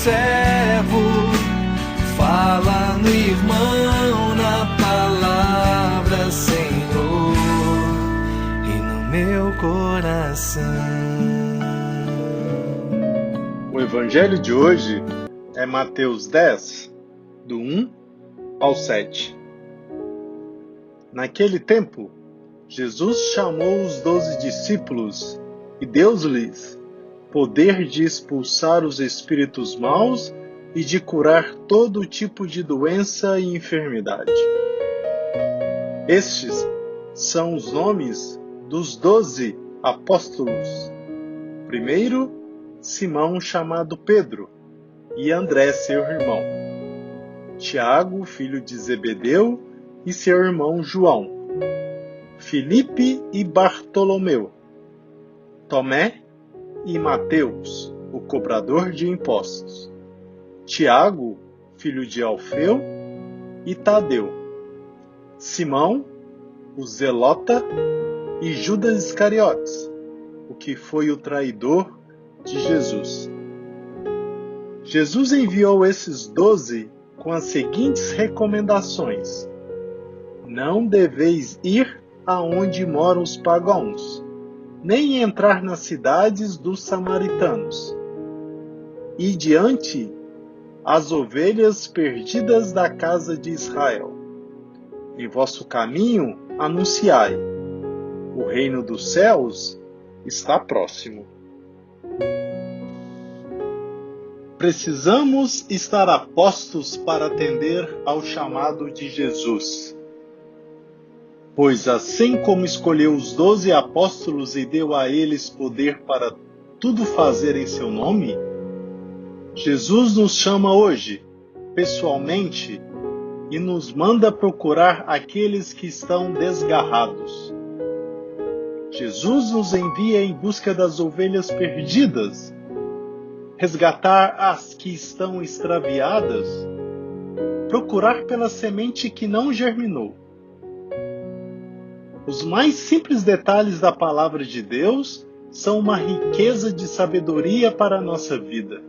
servo, fala no irmão, na palavra, Senhor, e no meu coração. O evangelho de hoje é Mateus 10, do 1 ao 7. Naquele tempo, Jesus chamou os 12 discípulos e deu-lhes poder de expulsar os espíritos maus e de curar todo tipo de doença e enfermidade. Estes são os nomes dos 12 apóstolos. Primeiro, Simão, chamado Pedro, e André, seu irmão. Tiago, filho de Zebedeu, e seu irmão João. Filipe e Bartolomeu. Tomé e Mateus, o cobrador de impostos. Tiago, filho de Alfeu, e Tadeu. Simão, o zelota, e Judas Iscariotes, o que foi o traidor de Jesus. Jesus enviou esses 12 com as seguintes recomendações: não deveis ir aonde moram os pagãos, nem entrar nas cidades dos samaritanos. E diante as ovelhas perdidas da casa de Israel. Em vosso caminho anunciai: o reino dos céus está próximo. Precisamos estar a postos para atender ao chamado de Jesus. Pois assim como escolheu os 12 apóstolos e deu a eles poder para tudo fazer em seu nome, Jesus nos chama hoje, pessoalmente, e nos manda procurar aqueles que estão desgarrados. Jesus nos envia em busca das ovelhas perdidas, resgatar as que estão extraviadas, procurar pela semente que não germinou. Os mais simples detalhes da palavra de Deus são uma riqueza de sabedoria para a nossa vida.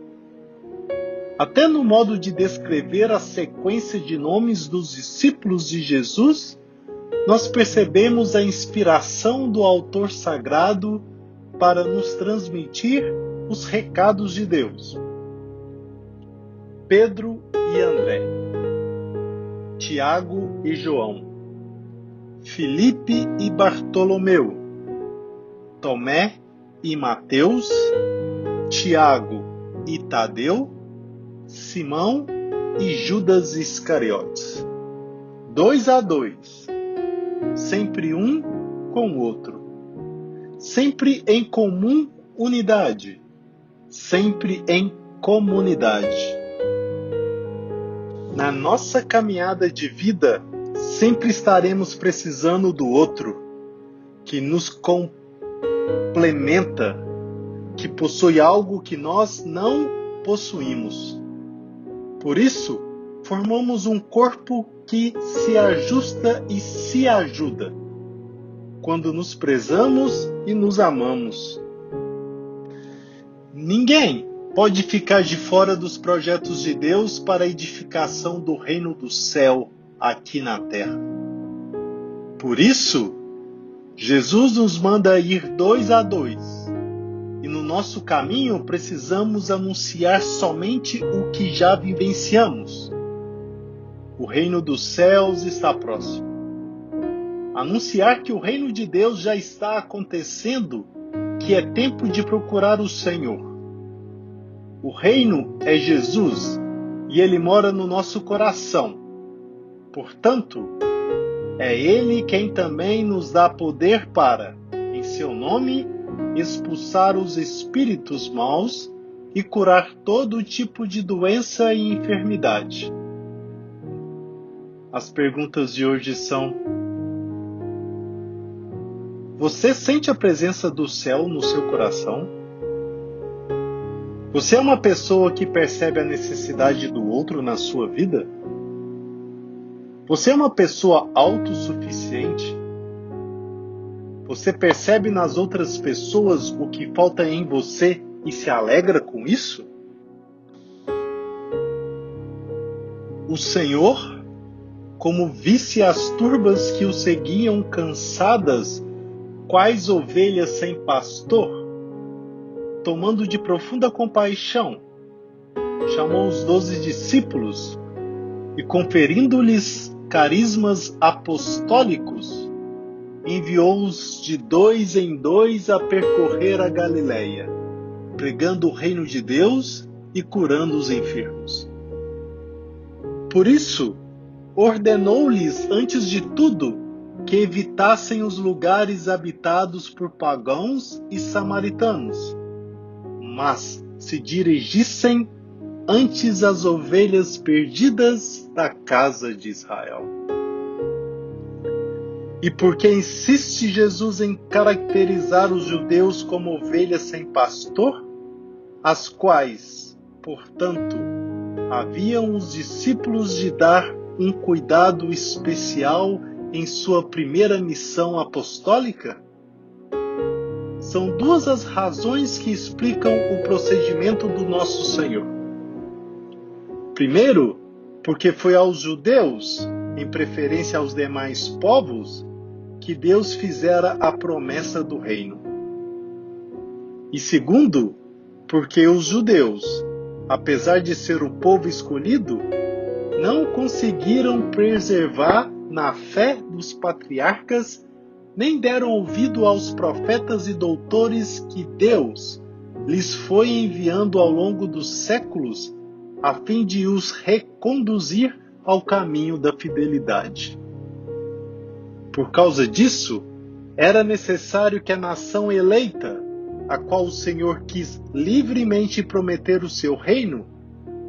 Até no modo de descrever a sequência de nomes dos discípulos de Jesus, nós percebemos a inspiração do autor sagrado para nos transmitir os recados de Deus. Pedro e André, Tiago e João, Filipe e Bartolomeu, Tomé e Mateus, Tiago e Tadeu, Simão e Judas Iscariotes. 2 a 2, sempre um com o outro, sempre em comum unidade, sempre em comunidade. Na nossa caminhada de vida, sempre estaremos precisando do outro, que nos complementa, que possui algo que nós não possuímos. Por isso, formamos um corpo que se ajusta e se ajuda, quando nos prezamos e nos amamos. Ninguém pode ficar de fora dos projetos de Deus para a edificação do reino do céu aqui na terra. Por isso, Jesus nos manda ir 2 a 2. E no nosso caminho precisamos anunciar somente o que já vivenciamos. O reino dos céus está próximo. Anunciar que o reino de Deus já está acontecendo, que é tempo de procurar o Senhor. O reino é Jesus e Ele mora no nosso coração. Portanto, é Ele quem também nos dá poder para, em seu nome, expulsar os espíritos maus e curar todo tipo de doença e enfermidade. As perguntas de hoje são: você sente a presença do céu no seu coração? Você é uma pessoa que percebe a necessidade do outro na sua vida? Você é uma pessoa autossuficiente? Você percebe nas outras pessoas o que falta em você e se alegra com isso? o Senhor, como visse as turbas que o seguiam cansadas, quais ovelhas sem pastor, tomando de profunda compaixão, chamou os 12 discípulos e, conferindo-lhes carismas apostólicos, enviou-os de 2 em 2 a percorrer a Galileia, pregando o reino de Deus e curando os enfermos. Por isso, ordenou-lhes, antes de tudo, que evitassem os lugares habitados por pagãos e samaritanos, mas se dirigissem antes às ovelhas perdidas da casa de Israel. E porque insiste Jesus em caracterizar os judeus como ovelhas sem pastor, as quais, portanto, haviam os discípulos de dar um cuidado especial em sua primeira missão apostólica? São duas as razões que explicam o procedimento do nosso Senhor. Primeiro, porque foi aos judeus, em preferência aos demais povos, que Deus fizera a promessa do reino. E segundo, porque os judeus, apesar de ser o povo escolhido, não conseguiram preservar na fé dos patriarcas, nem deram ouvido aos profetas e doutores que Deus lhes foi enviando ao longo dos séculos, a fim de os reconduzir ao caminho da fidelidade. Por causa disso, era necessário que a nação eleita, a qual o Senhor quis livremente prometer o seu reino,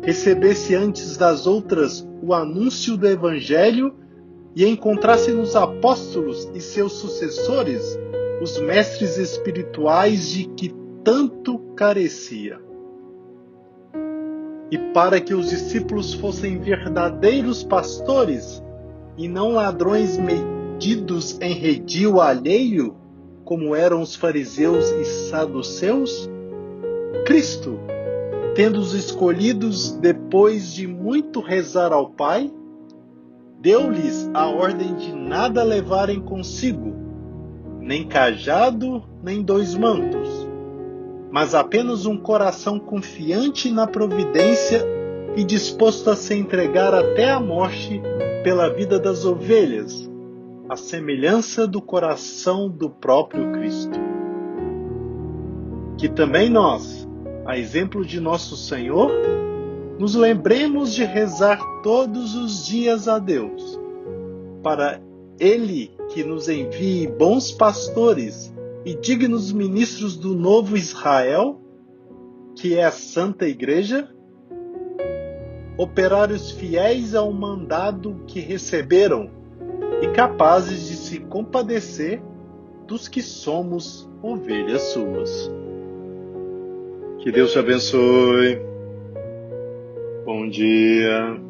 recebesse antes das outras o anúncio do Evangelho e encontrasse nos apóstolos e seus sucessores os mestres espirituais de que tanto carecia. E para que os discípulos fossem verdadeiros pastores e não ladrões metidos em redil alheio, como eram os fariseus e saduceus, Cristo, tendo-os escolhidos depois de muito rezar ao Pai, deu-lhes a ordem de nada levarem consigo, nem cajado, nem 2 mantos, mas apenas um coração confiante na providência e disposto a se entregar até a morte pela vida das ovelhas, à semelhança do coração do próprio Cristo. Que também nós, a exemplo de nosso Senhor, nos lembremos de rezar todos os dias a Deus, para Ele que nos envie bons pastores e dignos ministros do novo Israel, que é a Santa Igreja, operários fiéis ao mandado que receberam e capazes de se compadecer dos que somos ovelhas suas. Que Deus te abençoe. Bom dia.